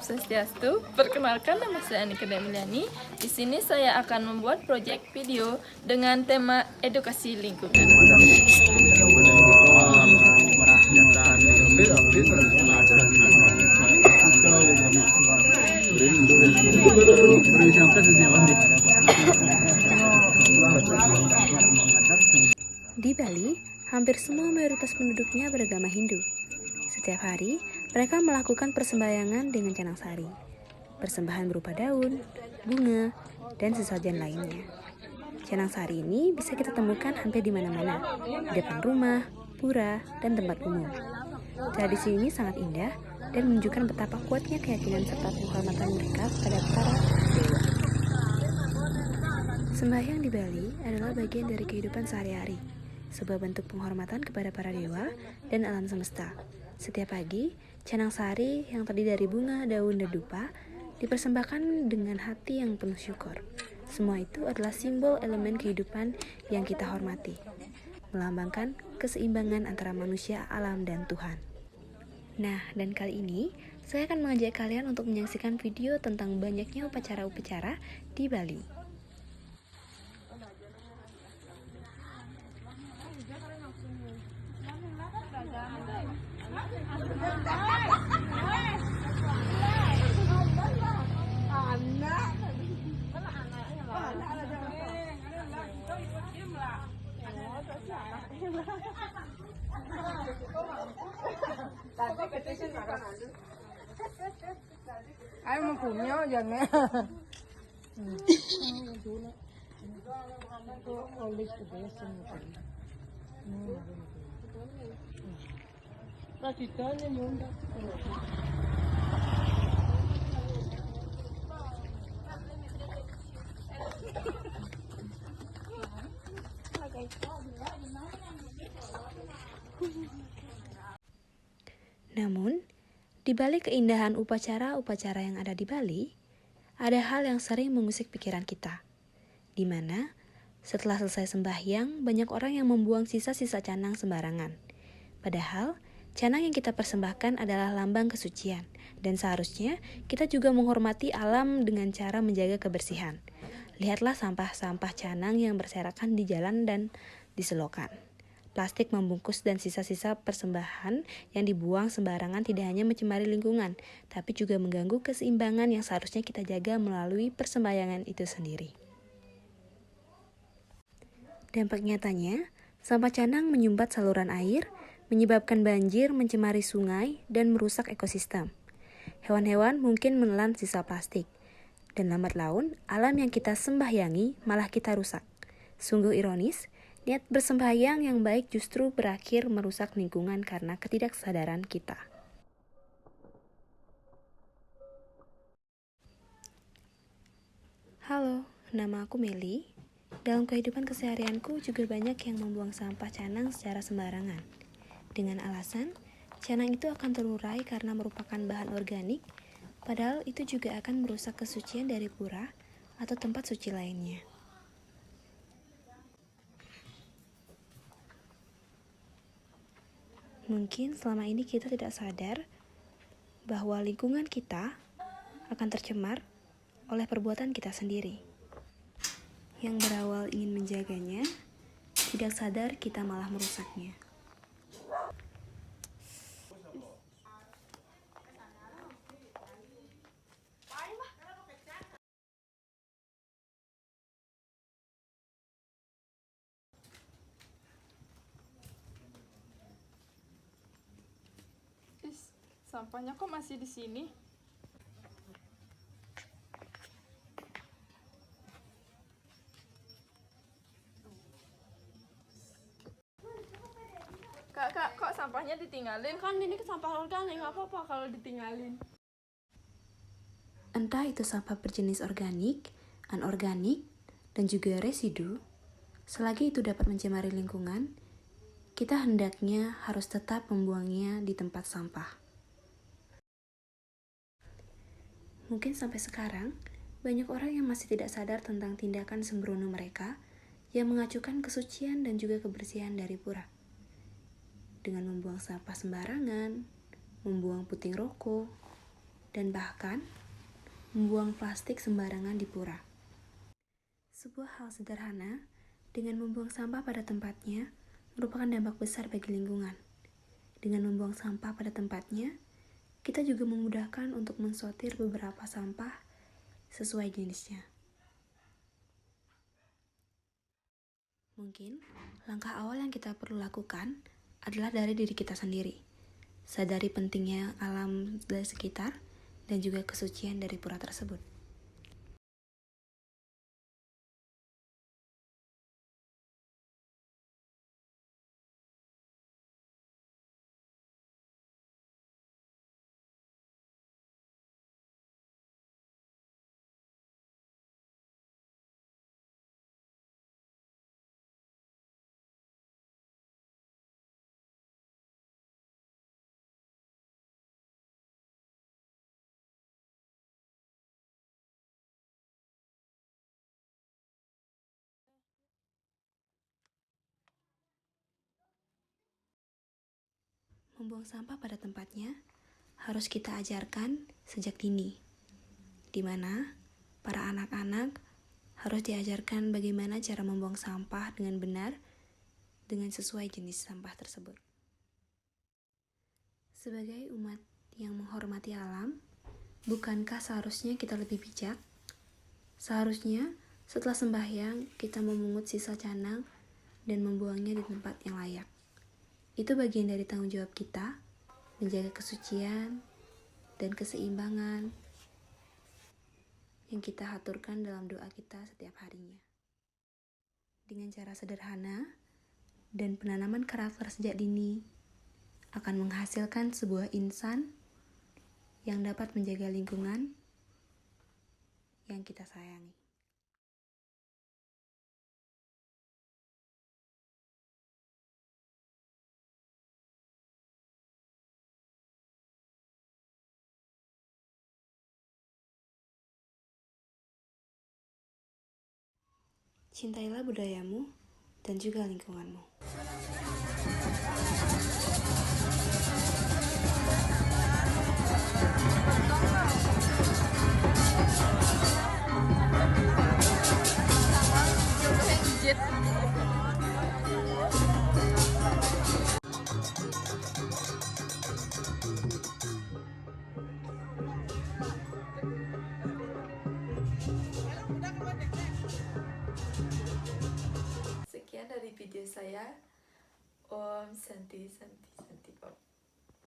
Swastiastu, perkenalkan nama saya Anika Demiliani. Di sini saya akan membuat proyek video dengan tema edukasi lingkungan. Di Bali, hampir semua mayoritas penduduknya beragama Hindu. Setiap hari, mereka melakukan persembahyangan dengan canang sari. Persembahan berupa daun, bunga, dan sesajen lainnya. Canang sari ini bisa kita temukan hampir di mana-mana, di depan rumah, pura, dan tempat umum. Tradisi ini sangat indah dan menunjukkan betapa kuatnya keyakinan serta penghormatan mereka pada para dewa. Sembahyang di Bali adalah bagian dari kehidupan sehari-hari, sebuah bentuk penghormatan kepada para dewa dan alam semesta. Setiap pagi, canang sari yang terdiri dari bunga, daun, dan dupa dipersembahkan dengan hati yang penuh syukur. Semua itu adalah simbol elemen kehidupan yang kita hormati, melambangkan keseimbangan antara manusia, alam, dan Tuhan. Nah, dan kali ini saya akan mengajak kalian untuk menyaksikan video tentang banyaknya upacara-upacara di Bali. Ai mà cùng nhau dần nè. Namun, di balik keindahan upacara-upacara yang ada di Bali, ada hal yang sering mengusik pikiran kita, di mana setelah selesai sembahyang, banyak orang yang membuang sisa-sisa canang sembarangan. Padahal, canang yang kita persembahkan adalah lambang kesucian, dan seharusnya kita juga menghormati alam dengan cara menjaga kebersihan. Lihatlah sampah-sampah canang yang berserakan di jalan dan di selokan. Plastik membungkus dan sisa-sisa persembahan yang dibuang sembarangan tidak hanya mencemari lingkungan, tapi juga mengganggu keseimbangan yang seharusnya kita jaga melalui persembahyangan itu sendiri. Dampak nyatanya, sampah canang menyumbat saluran air, menyebabkan banjir, mencemari sungai, dan merusak ekosistem. Hewan-hewan mungkin menelan sisa plastik, dan lambat laun, alam yang kita sembahyangi malah kita rusak. Sungguh ironis, niat bersembahyang yang baik justru berakhir merusak lingkungan karena ketidaksadaran kita. Halo, nama aku Meli. Dalam kehidupan keseharianku juga banyak yang membuang sampah canang secara sembarangan. Dengan alasan, canang itu akan terurai karena merupakan bahan organik, padahal itu juga akan merusak kesucian dari pura atau tempat suci lainnya. Mungkin selama ini kita tidak sadar bahwa lingkungan kita akan tercemar oleh perbuatan kita sendiri. Yang berawal ingin menjaganya, tidak sadar kita malah merusaknya. Sampahnya kok masih di sini? Kak, kok sampahnya ditinggalin? Kan ini sampah organik, nggak apa-apa kalau ditinggalin. Entah itu sampah berjenis organik, anorganik, dan juga residu, selagi itu dapat mencemari lingkungan, kita hendaknya harus tetap membuangnya di tempat sampah. Mungkin sampai sekarang, banyak orang yang masih tidak sadar tentang tindakan sembrono mereka yang mengacukan kesucian dan juga kebersihan dari pura. Dengan membuang sampah sembarangan, membuang puting rokok, dan bahkan membuang plastik sembarangan di pura. Sebuah hal sederhana dengan membuang sampah pada tempatnya merupakan dampak besar bagi lingkungan. Dengan membuang sampah pada tempatnya, kita juga memudahkan untuk mensortir beberapa sampah sesuai jenisnya. Mungkin langkah awal yang kita perlu lakukan adalah dari diri kita sendiri. Sadari pentingnya alam dari sekitar dan juga kesucian dari pura tersebut. Membuang sampah pada tempatnya harus kita ajarkan sejak dini, di mana para anak-anak harus diajarkan bagaimana cara membuang sampah dengan benar dengan sesuai jenis sampah tersebut. Sebagai umat yang menghormati alam, bukankah seharusnya kita lebih bijak? Seharusnya setelah sembahyang kita memungut sisa canang dan membuangnya di tempat yang layak. Itu bagian dari tanggung jawab kita, menjaga kesucian dan keseimbangan yang kita haturkan dalam doa kita setiap harinya. Dengan cara sederhana dan penanaman karakter sejak dini akan menghasilkan sebuah insan yang dapat menjaga lingkungan yang kita sayangi. Cintailah budayamu dan juga lingkunganmu. Sekian dari video saya. Om Santi Santi Santi.